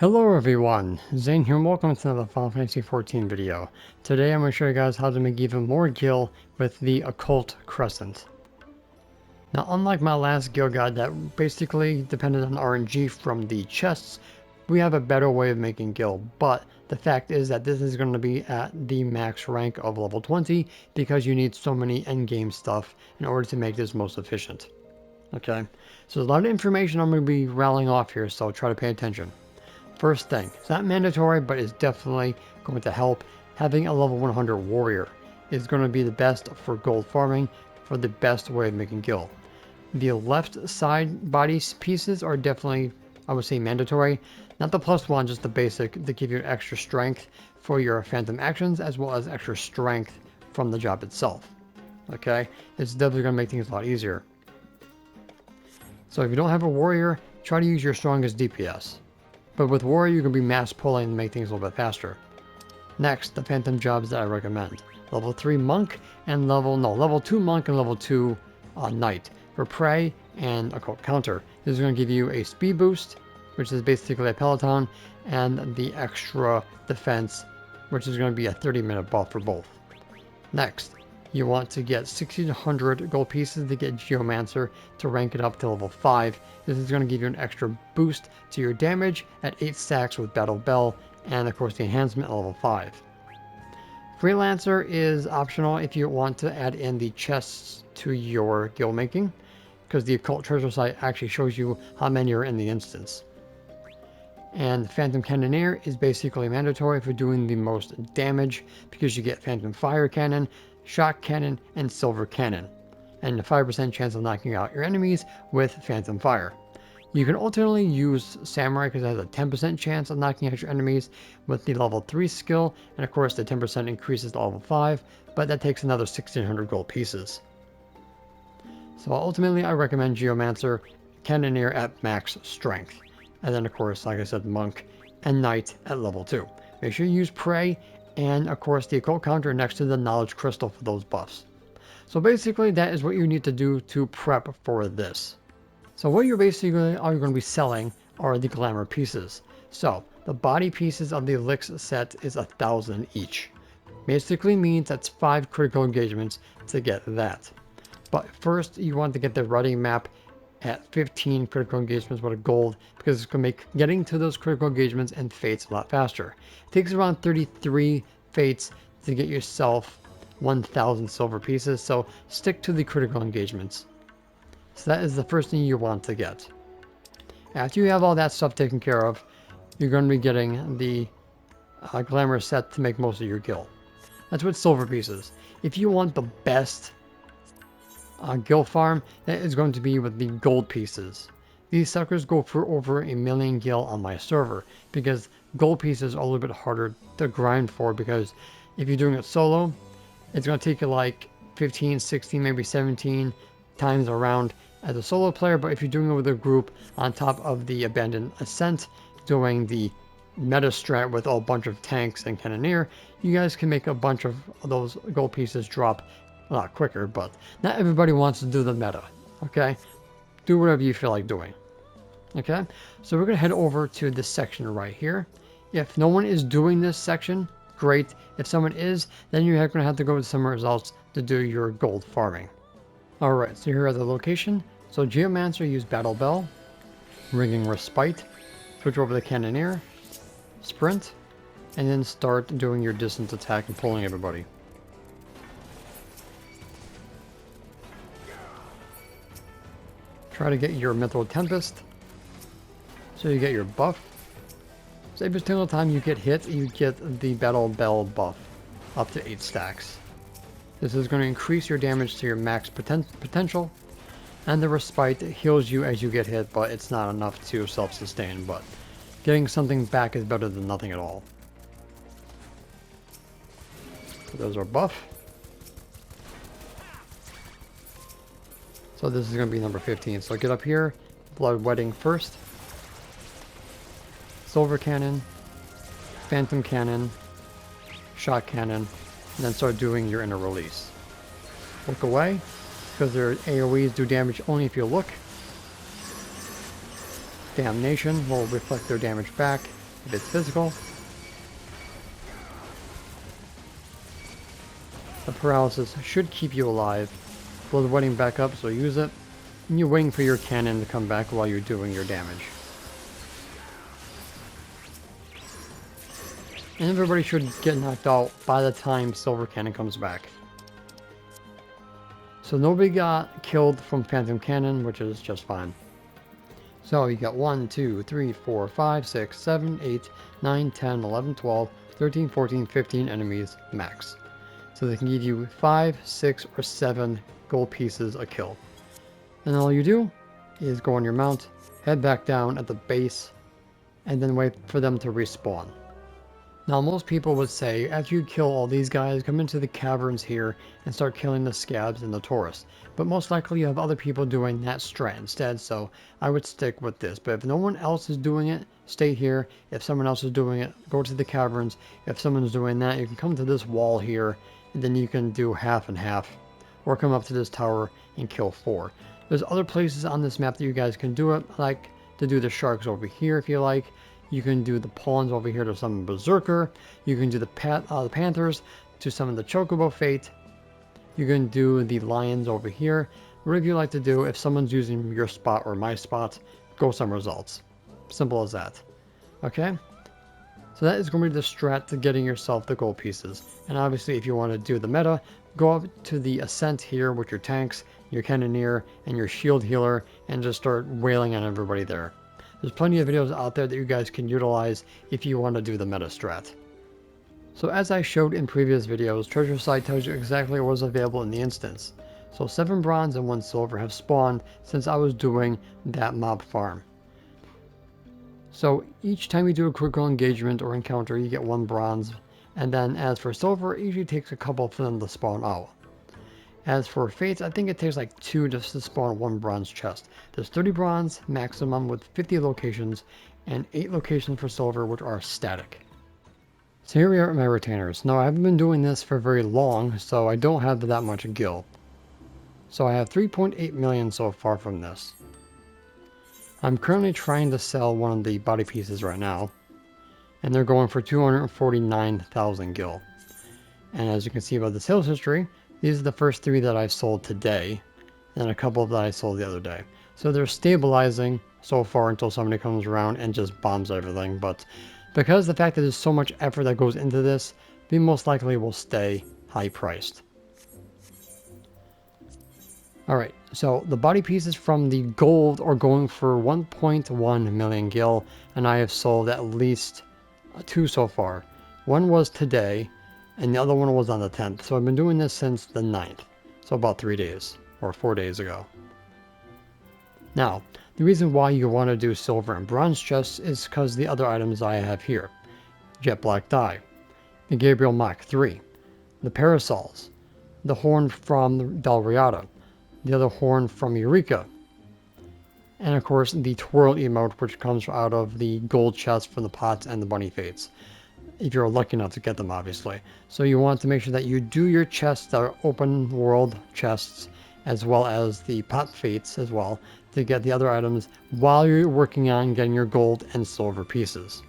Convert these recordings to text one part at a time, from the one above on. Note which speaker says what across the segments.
Speaker 1: Hello everyone, Zane here and welcome to another Final Fantasy XIV video. Today I'm going to show you guys how to make even more gil with the Occult Crescent. Now unlike my last gil guide that basically depended on RNG from the chests, we have a better way of making gil, but the fact is that this is going to be at the max rank of level 20 because you need so many endgame stuff in order to make this most efficient. Okay, so there's a lot of information I'm going to be rattling off here, so try to pay attention. First thing, it's not mandatory, but it's definitely going to help. Having a level 100 warrior is going to be the best for gold farming, for the best way of making gil. The left side body pieces are definitely, I would say, mandatory. Not the +1, just the basic to give you extra strength for your phantom actions, as well as extra strength from the job itself. Okay, it's definitely going to make things a lot easier. So if you don't have a warrior, try to use your strongest DPS. But with warrior, you can be mass pulling and make things a little bit faster. Next, the phantom jobs that I recommend. Level 3 monk and level 2 monk and level 2 knight for prey and occult counter. This is going to give you a speed boost, which is basically a peloton, and the extra defense, which is going to be a 30-minute buff for both. Next, you want to get 1600 gold pieces to get geomancer to rank it up to level 5. This is going to give you an extra boost to your damage at 8 stacks with battle bell, and of course the enhancement at level 5. Freelancer is optional if you want to add in the chests to your gil making, because the occult treasure site actually shows you how many are in the instance. And Phantom Cannoneer is basically mandatory for doing the most damage because you get Phantom Fire Cannon, Shock Cannon, and Silver Cannon, and a 5% chance of knocking out your enemies with Phantom Fire. You can alternately use Samurai because it has a 10% chance of knocking out your enemies with the level 3 skill, and of course the 10% increases to level 5, but that takes another 1600 gold pieces. So ultimately I recommend Geomancer, Cannoneer at max strength, and then of course, like I said, Monk and Knight at level 2. Make sure you use Prey and of course the occult counter next to the knowledge crystal for those buffs. So basically that is what you need to do to prep for this. So what you're basically are going to be selling are the glamour pieces. So the body pieces of the elixir set is 1,000 each. Basically means that's 5 critical engagements to get that. But first you want to get the routing map at 15 critical engagements with a gold, because it's going to make getting to those critical engagements and fates a lot faster. It takes around 33 fates to get yourself 1,000 silver pieces, so stick to the critical engagements. So that is the first thing you want to get. After you have all that stuff taken care of, you're going to be getting the glamour set to make most of your gil. That's with silver pieces. If you want the best gil farm, that is going to be with the gold pieces. These suckers go for over 1,000,000 gil on my server because gold pieces are a little bit harder to grind for, because if you're doing it solo, it's going to take you like 15, 16, maybe 17 times around as a solo player, but if you're doing it with a group on top of the Abandoned Ascent, doing the meta strat with a bunch of tanks and cannoneer, you guys can make a bunch of those gold pieces drop a lot quicker, but not everybody wants to do the meta, okay? Do whatever you feel like doing, okay? So we're going to head over to this section right here. If no one is doing this section, great. If someone is, then you're going to have to go to somewhere else to do your gold farming. Alright, so here are the location. So Geomancer, use Battle Bell, Ringing Respite, switch over to Cannoneer, Sprint, and then start doing your distance attack and pulling everybody. Try to get your Mithril Tempest, so you get your buff. So every single time you get hit, you get the Battle Bell buff, up to 8 stacks. This is going to increase your damage to your max potential, and the Respite heals you as you get hit, but it's not enough to self-sustain, but getting something back is better than nothing at all. So there's our buff. So this is going to be number 15. So get up here, Blood Wedding first, Silver Cannon, Phantom Cannon, Shock Cannon, and then start doing your inner release. Look away, because their AoEs do damage only if you look. Damnation will reflect their damage back. if it's physical. The paralysis should keep you alive. Blood wetting back up, so use it. And you're waiting for your cannon to come back while you're doing your damage. And everybody should get knocked out by the time Silver Cannon comes back. So nobody got killed from Phantom Cannon, which is just fine. So you got 1, 2, 3, 4, 5, 6, 7, 8, 9, 10, 11, 12, 13, 14, 15 enemies max. So they can give you 5, 6, or 7 gold pieces a kill. And all you do is go on your mount, head back down at the base, and then wait for them to respawn. Now most people would say after you kill all these guys, come into the caverns here and start killing the scabs and the tourists. But most likely you have other people doing that strat instead, so I would stick with this. But if no one else is doing it, stay here. If someone else is doing it, go to the caverns. If someone's doing that, you can come to this wall here, and then you can do half and half. Or come up to this tower and kill 4. There's other places on this map that you guys can do it, like to do the sharks over here if you like. You can do the pawns over here to summon Berserker. You can do the Panthers to summon the Chocobo Fate. You can do the Lions over here. Whatever you like to do, if someone's using your spot or my spot, go some results. Simple as that. Okay? So that is going to be the strat to getting yourself the gold pieces. And obviously if you want to do the meta, go up to the Ascent here with your tanks, your cannoneer, and your shield healer, and just start wailing on everybody there. There's plenty of videos out there that you guys can utilize if you want to do the meta strat. So as I showed in previous videos, Treasure Site tells you exactly what was available in the instance. So 7 bronze and 1 silver have spawned since I was doing that mob farm. So each time you do a critical engagement or encounter, you get 1 bronze. And then as for silver, it usually takes a couple for them to spawn out. As for fates, I think it takes like 2 just to spawn 1 bronze chest. There's 30 bronze maximum with 50 locations and 8 locations for silver, which are static. So here we are at my retainers. Now I haven't been doing this for very long, so I don't have that much gil. So I have 3.8 million so far from this. I'm currently trying to sell one of the body pieces right now, and they're going for 249,000 gil. And as you can see by the sales history, these are the first 3 that I've sold today, and a couple that I sold the other day. So they're stabilizing so far until somebody comes around and just bombs everything. But because the fact that there's so much effort that goes into this, they most likely will stay high priced. Alright, so the body pieces from the gold are going for 1.1 million gil, and I have sold at least 2 so far. One was today, and the other one was on the 10th. So I've been doing this since the 9th. So about 3 days, or 4 days ago. Now, the reason why you want to do silver and bronze chests is because the other items I have here. Jet Black Die, the Gabriel Mach 3, the Parasols, the horn from Del Riata, the other horn from Eureka, and of course the Twirl emote, which comes out of the gold chest from the pots and the bunny fates. If you're lucky enough to get them, obviously. So you want to make sure that you do your chests that are open world chests, as well as the pot fates as well, to get the other items while you're working on getting your gold and silver pieces.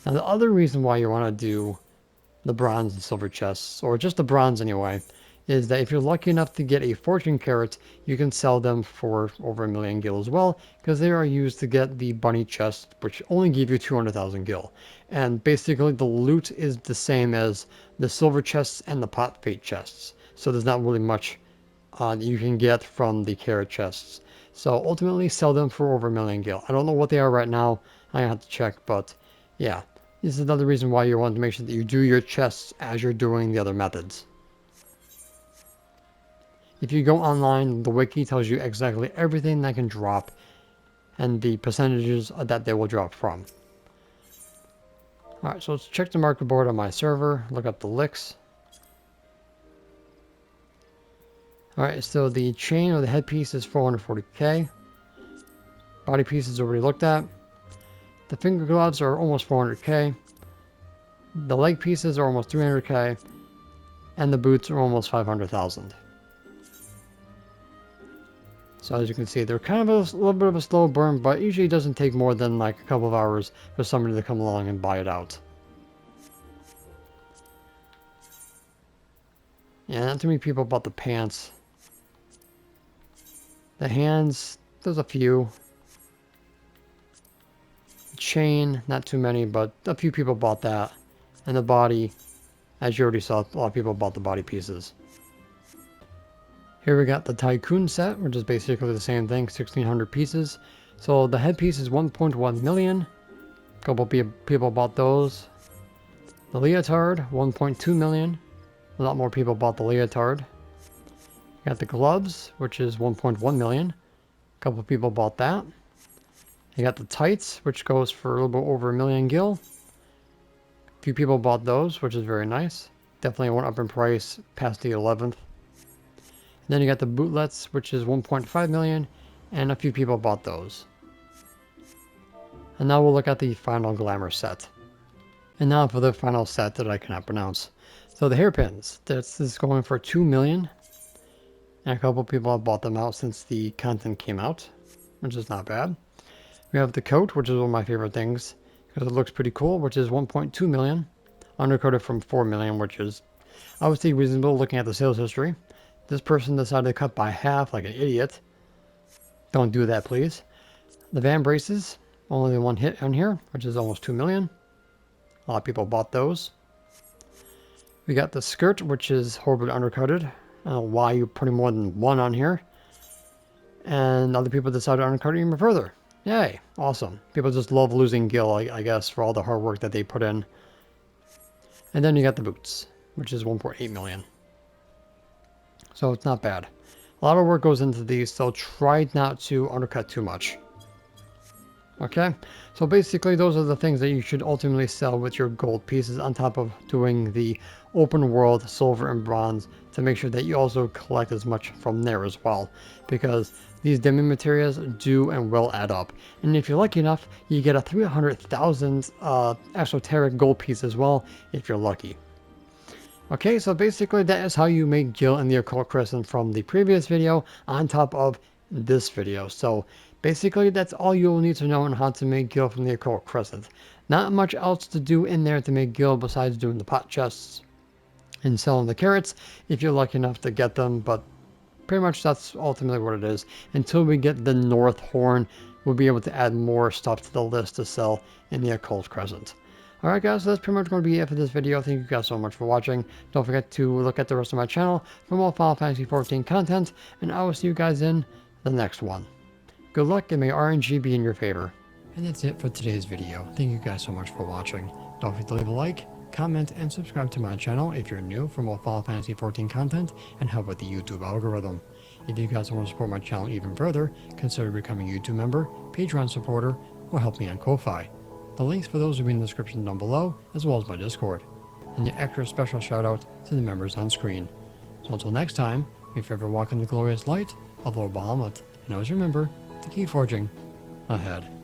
Speaker 1: Now the other reason why you want to do the bronze and silver chests, or just the bronze anyway, is that if you're lucky enough to get a fortune carrot, you can sell them for over 1 million gil as well, because they are used to get the bunny chests, which only give you 200,000 gil. And basically the loot is the same as the silver chests and the pot fate chests, so there's not really much you can get from the carrot chests. So ultimately sell them for over 1 million gil. I don't know what they are right now, I have to check, but yeah, this is another reason why you want to make sure that you do your chests as you're doing the other methods. If you go online, the wiki tells you exactly everything that can drop and the percentages that they will drop from. Alright, so let's check the market board on my server, look up the licks. Alright, so the chain or the headpiece is 440k. Body piece is already looked at. The finger gloves are almost 400k. The leg pieces are almost 300k. And the boots are almost 500,000. So as you can see, they're kind of a little bit of a slow burn, but usually it doesn't take more than like a couple of hours for somebody to come along and buy it out. Yeah, not too many people bought the pants. The hands, there's a few. Chain, not too many, but a few people bought that. And the body, as you already saw, a lot of people bought the body pieces. Here we got the Tycoon set, which is basically the same thing, 1,600 pieces. So the headpiece is 1.1 million. A couple people bought those. The leotard, 1.2 million. A lot more people bought the leotard. You got the gloves, which is 1.1 million. A couple people bought that. You got the tights, which goes for a little bit over 1 million gil. A few people bought those, which is very nice. Definitely went up in price past the 11th. Then you got the bootlets, which is 1.5 million, and a few people bought those. And now we'll look at the final glamour set. And now for the final set that I cannot pronounce. So the hairpins, this is going for 2 million. And a couple people have bought them out since the content came out, which is not bad. We have the coat, which is one of my favorite things, because it looks pretty cool, which is 1.2 million. Undercoated from 4 million, which is obviously reasonable looking at the sales history. This person decided to cut by half like an idiot. Don't do that, please. The van braces, only one hit on here, which is almost 2 million. A lot of people bought those. We got the skirt, which is horribly undercoated. I don't know why you're putting more than one on here. And other people decided to undercut it even further. Yay, awesome. People just love losing gil, I guess, for all the hard work that they put in. And then you got the boots, which is 1.8 million. So it's not bad. A lot of work goes into these, so try not to undercut too much. Okay, so basically those are the things that you should ultimately sell with your gold pieces, on top of doing the open world silver and bronze, to make sure that you also collect as much from there as well, because these demi materials do and will add up. And if you're lucky enough, you get a 300,000 esoteric gold piece as well, if you're lucky. Okay, so basically that is how you make gil in the occult crescent from the previous video on top of this video. So basically that's all you'll need to know on how to make gil from the occult crescent. Not much else to do in there to make gil besides doing the pot chests and selling the carrots if you're lucky enough to get them, but pretty much that's ultimately what it is. Until we get the North Horn, we'll be able to add more stuff to the list to sell in the occult crescent. Alright guys, so that's pretty much going to be it for this video. Thank you guys so much for watching. Don't forget to look at the rest of my channel for more Final Fantasy XIV content, and I will see you guys in the next one. Good luck, and may RNG be in your favor. And that's it for today's video. Thank you guys so much for watching. Don't forget to leave a like, comment, and subscribe to my channel if you're new for more Final Fantasy XIV content and help with the YouTube algorithm. If you guys want to support my channel even further, consider becoming a YouTube member, Patreon supporter, or help me on Ko-Fi. The links for those will be in the description down below, as well as my Discord. And the extra special shout out to the members on screen. So until next time, if you ever walk in the glorious light of Lord Bahamut, and always remember to keep forging ahead.